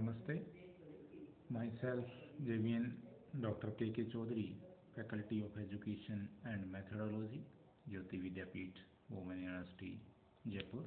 Namaste. Myself, JVN Dr. K.K. Chaudhary, Faculty of Education and Methodology, JAYOTI VIDYAPEETH, Women University, Jaipur.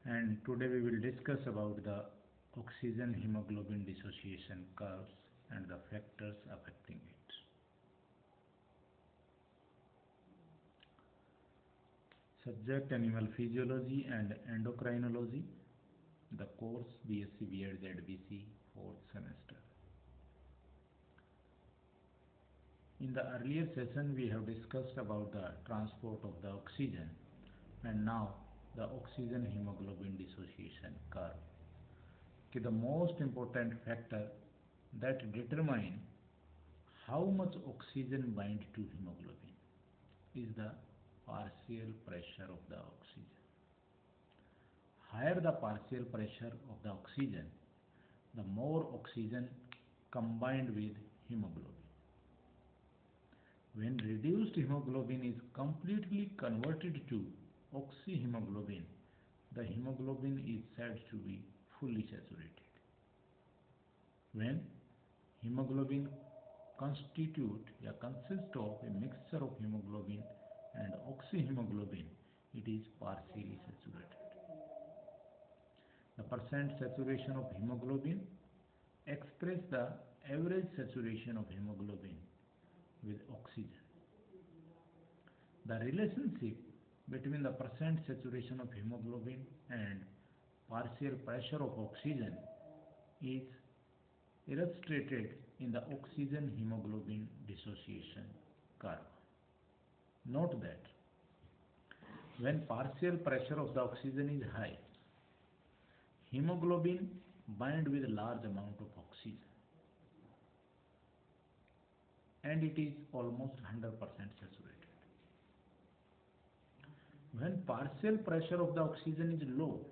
And today we will discuss about the oxygen hemoglobin dissociation curves and the factors affecting it. Subject Animal Physiology and Endocrinology. The course BSc B.Ed ZBC 4th semester. In the earlier session we have discussed about the transport of the oxygen and now the oxygen hemoglobin dissociation curve. Okay, the most important factor that determine how much oxygen bind to hemoglobin is the partial pressure of the oxygen. Higher the partial pressure of the oxygen, the more oxygen combined with hemoglobin. When reduced hemoglobin is completely converted to oxyhemoglobin, the hemoglobin is said to be fully saturated. When hemoglobin consists of a mixture of hemoglobin and oxyhemoglobin, it is partially saturated. The percent saturation of hemoglobin express the average saturation of hemoglobin with oxygen. The relationship between the percent saturation of hemoglobin and partial pressure of oxygen is illustrated in the oxygen hemoglobin dissociation curve. Note that when partial pressure of the oxygen is high, hemoglobin binds with a large amount of oxygen and it is almost 100% saturated. When partial pressure of the oxygen is low,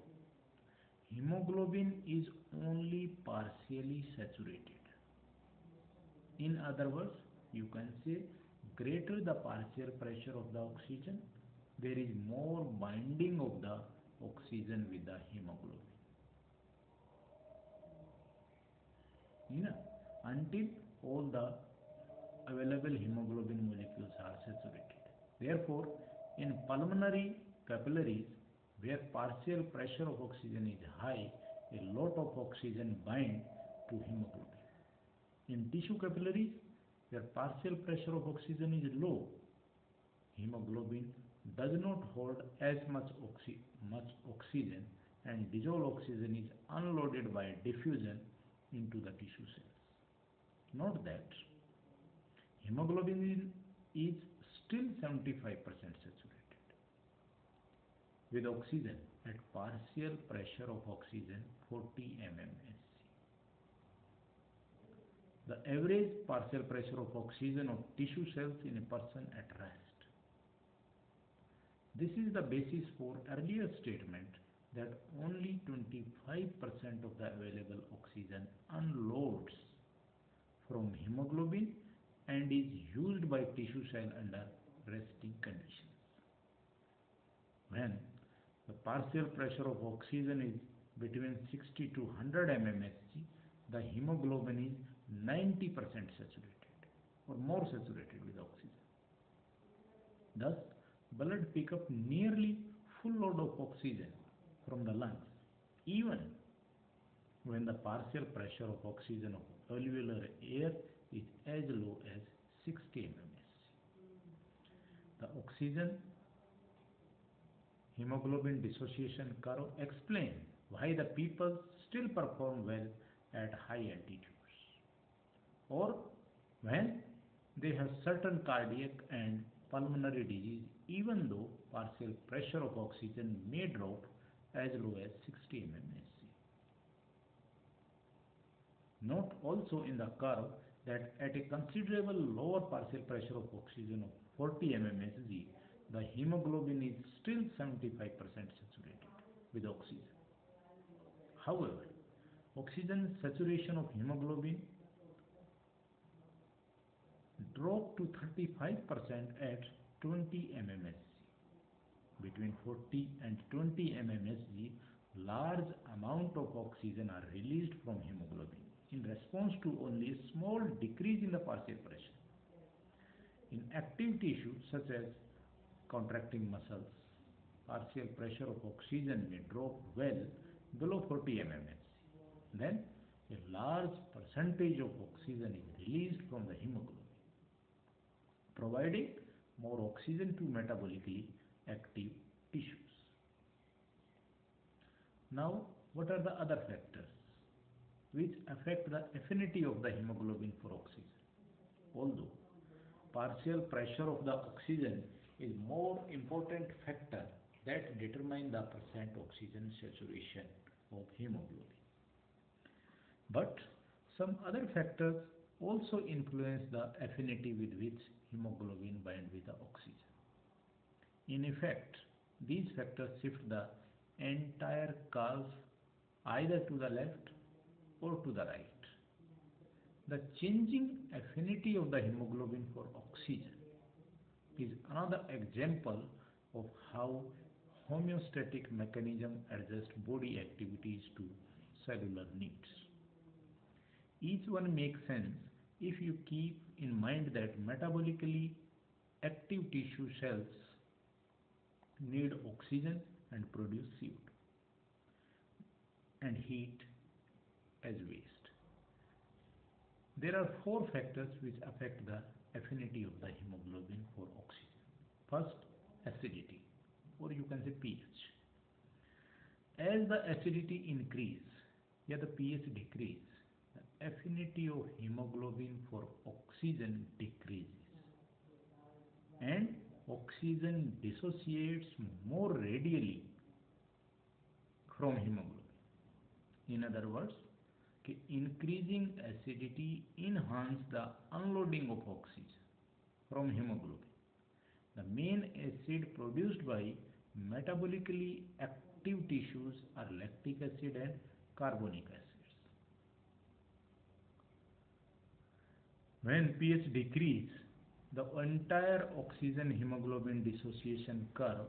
hemoglobin is only partially saturated. In other words, you can say greater the partial pressure of the oxygen, there is more binding of the oxygen with the hemoglobin. Until all the available hemoglobin molecules are saturated. Therefore, in pulmonary capillaries, where partial pressure of oxygen is high, a lot of oxygen binds to hemoglobin. In tissue capillaries, where partial pressure of oxygen is low, hemoglobin does not hold as much oxygen and dissolved oxygen is unloaded by diffusion into the tissue cells. Note that hemoglobin is still 75% saturated with oxygen at partial pressure of oxygen 40 mmHg. The average partial pressure of oxygen of tissue cells in a person at rest. This is the basis for earlier statement that only 25% of the available oxygen unloads from hemoglobin and is used by tissue cell under resting conditions. When the partial pressure of oxygen is between 60 to 100 mmHg, the hemoglobin is 90% saturated or more saturated with oxygen. Thus, blood pick up nearly full load of oxygen from the lungs, even when the partial pressure of oxygen of alveolar air is as low as 60 mmHg. The oxygen hemoglobin dissociation curve explains why the people still perform well at high altitudes or when they have certain cardiac and pulmonary disease, even though partial pressure of oxygen may drop as low as 60 mmHg. Note also in the curve that at a considerable lower partial pressure of oxygen of 40 mmHg, the hemoglobin is still 75% saturated with oxygen. However, oxygen saturation of hemoglobin dropped to 35% at 20 mmHg. Between 40 and 20 mmHg, large amount of oxygen are released from hemoglobin in response to only a small decrease in the partial pressure. In active tissue such as contracting muscles, partial pressure of oxygen may drop well below 40 mmHg. Then a large percentage of oxygen is released from the hemoglobin, providing more oxygen to metabolically active tissues. Now, what are the other factors which affect the affinity of the hemoglobin for oxygen? Although partial pressure of the oxygen is more important factor that determine the percent oxygen saturation of hemoglobin. But some other factors also influence the affinity with which hemoglobin binds with the oxygen. In effect, these factors shift the entire curve either to the left or to the right. The changing affinity of the hemoglobin for oxygen is another example of how homeostatic mechanism adjusts body activities to cellular needs. Each one makes sense if you keep in mind that metabolically active tissue cells need oxygen and produce CO2 and heat as waste. There are four factors which affect the affinity of the hemoglobin for oxygen. First, acidity, or you can say pH. As the acidity increases, the pH decreases, the affinity of hemoglobin for oxygen decreases and oxygen dissociates more readily from hemoglobin. In other words, increasing acidity enhances the unloading of oxygen from hemoglobin. The main acid produced by metabolically active tissues are lactic acid and carbonic acids. When pH decreases, the entire oxygen hemoglobin dissociation curve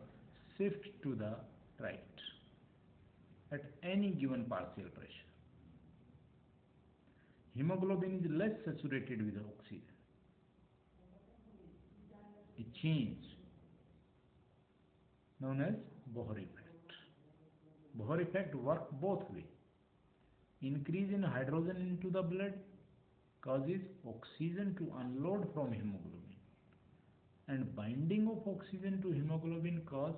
shifts to the right at any given partial pressure. Hemoglobin is less saturated with oxygen. A change known as Bohr effect. Bohr effect works both ways. Increase in hydrogen into the blood causes oxygen to unload from hemoglobin, and binding of oxygen to hemoglobin causes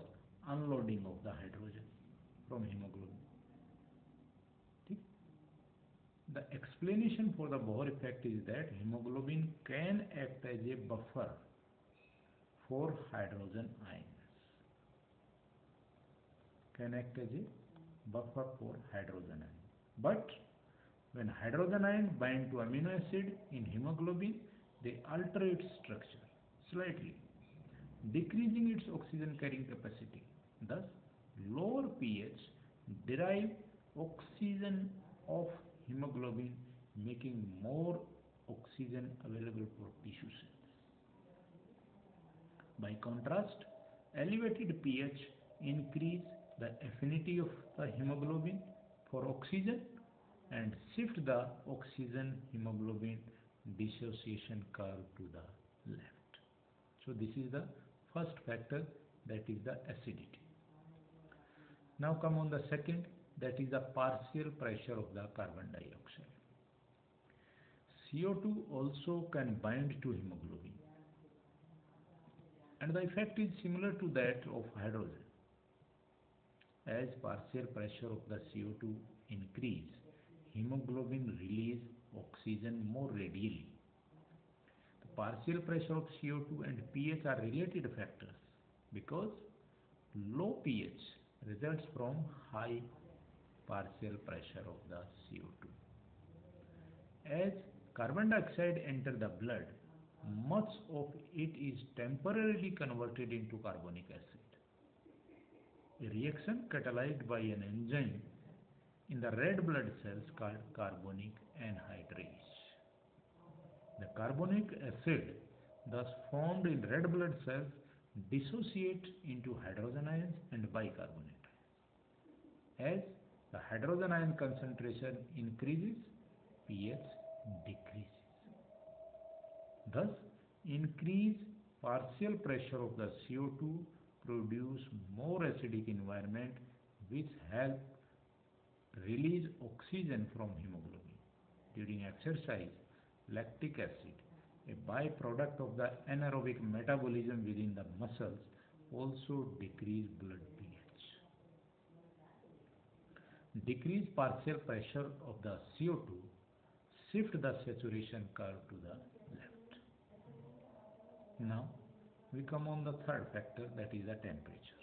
unloading of the hydrogen from hemoglobin. The explanation for the Bohr effect is that hemoglobin can act as a buffer for hydrogen ions. But when hydrogen ions bind to amino acid in hemoglobin, they alter its structure slightly, decreasing its oxygen carrying capacity. Thus, lower pH derive oxygen of hemoglobin, making more oxygen available for tissue cells. By contrast, elevated pH increase the affinity of the hemoglobin for oxygen and shift the oxygen hemoglobin dissociation curve to the left. So this is the first factor, that is the acidity. Now come on the second, that is the partial pressure of the carbon dioxide. CO2 also can bind to hemoglobin, and the effect is similar to that of hydrogen. As partial pressure of the CO2 increase, hemoglobin release oxygen more readily. The partial pressure of CO2 and pH are related factors because low pH results from high partial pressure of the CO2. As carbon dioxide enters the blood, much of it is temporarily converted into carbonic acid. A reaction catalyzed by an enzyme in the red blood cells called carbonic anhydrase. The carbonic acid thus formed in red blood cells dissociate into hydrogen ions and bicarbonate ions. As The hydrogen ion concentration increases, pH decreases. Thus, increased partial pressure of the CO2 produce more acidic environment which help release oxygen from hemoglobin. During exercise, lactic acid, a byproduct of the anaerobic metabolism within the muscles, also decrease blood pH. Decreased partial pressure of the CO2 shift the saturation curve to the left. Now we come on the third factor, that is the temperature.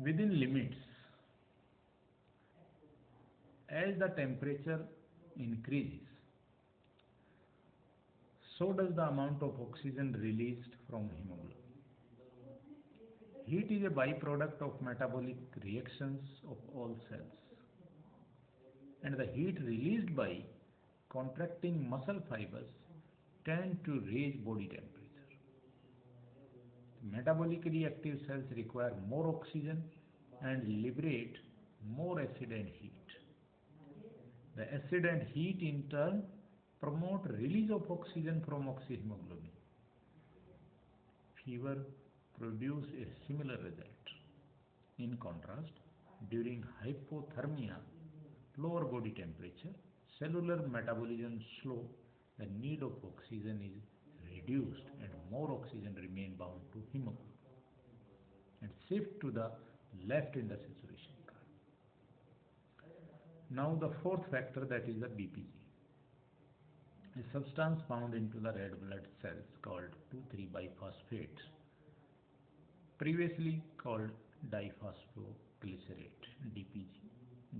Within limits, as the temperature increases, so does the amount of oxygen released from hemoglobin. Heat is a byproduct of metabolic reactions of all cells, and the heat released by contracting muscle fibers tend to raise body temperature. Metabolically active cells require more oxygen and liberate more acid and heat. The acid and heat in turn promote release of oxygen from oxyhemoglobin. Fever produce a similar result. In contrast, during hypothermia, lower body temperature, cellular metabolism slow, the need of oxygen is reduced and more oxygen remain bound to hemoglobin and shift to the left in the saturation curve. Now the fourth factor, that is the BPG, a substance found into the red blood cells called 2,3-biphosphate, previously called diphosphoglycerate, DPG,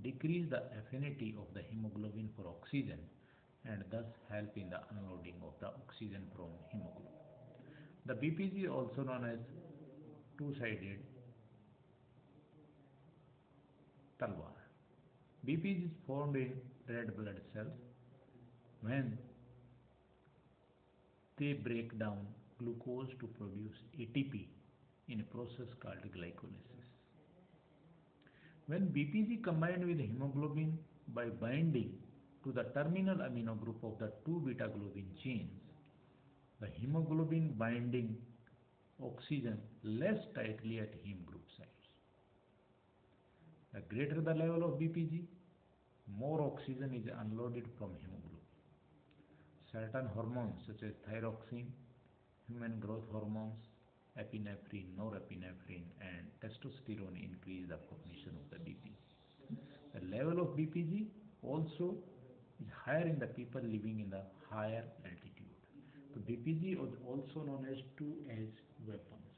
decrease the affinity of the hemoglobin for oxygen and thus help in the unloading of the oxygen from hemoglobin. The BPG, also known as two-sided talwar. BPG is formed in red blood cells when they break down glucose to produce ATP in a process called glycolysis. When BPG combined with hemoglobin by binding to the terminal amino group of the 2-beta globin chains, the hemoglobin binding oxygen less tightly at heme group sites. The greater the level of BPG, more oxygen is unloaded from hemoglobin. Certain hormones such as thyroxine, human growth hormones, epinephrine, norepinephrine and testosterone increase the formation of the BPG. The level of BPG also is higher in the people living in the higher altitude. So BPG is also known as two-edged weapons.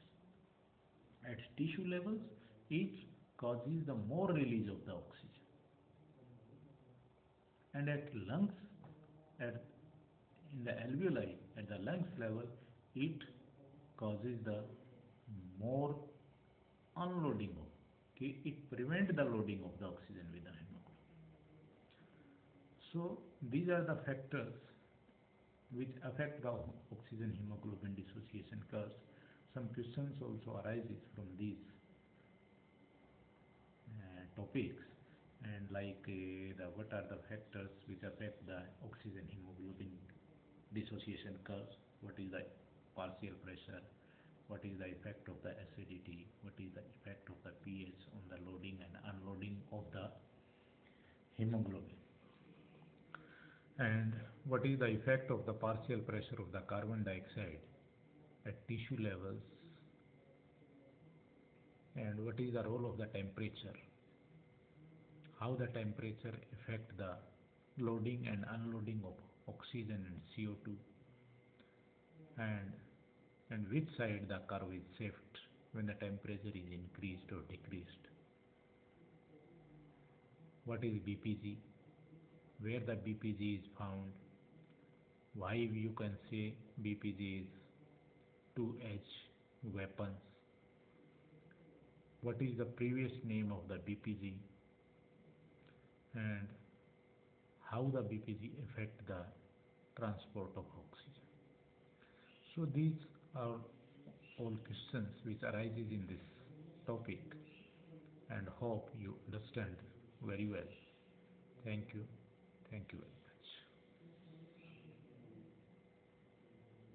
At tissue levels, it causes the more release of the oxygen. And at lungs, in the alveoli, at the lungs level, it causes the more unloading of, it prevents the loading of the oxygen with the hemoglobin. So these are the factors which affect the oxygen hemoglobin dissociation curves. Some questions also arises from these topics, and what are the factors which affect the oxygen hemoglobin dissociation curves, what is the partial pressure, what is the effect of the acidity, what is the effect of the pH on the loading and unloading of the hemoglobin, and what is the effect of the partial pressure of the carbon dioxide at tissue levels, and what is the role of the temperature, how the temperature affect the loading and unloading of oxygen and CO2, and which side the curve is shift when the temperature is increased or decreased. What is BPG, where the BPG is found, why you can say BPG is two-edged weapons, what is the previous name of the BPG, and how the BPG affect the transport of oxygen. So these are all questions which arises in this topic, and hope you understand very well. Thank you. Thank you.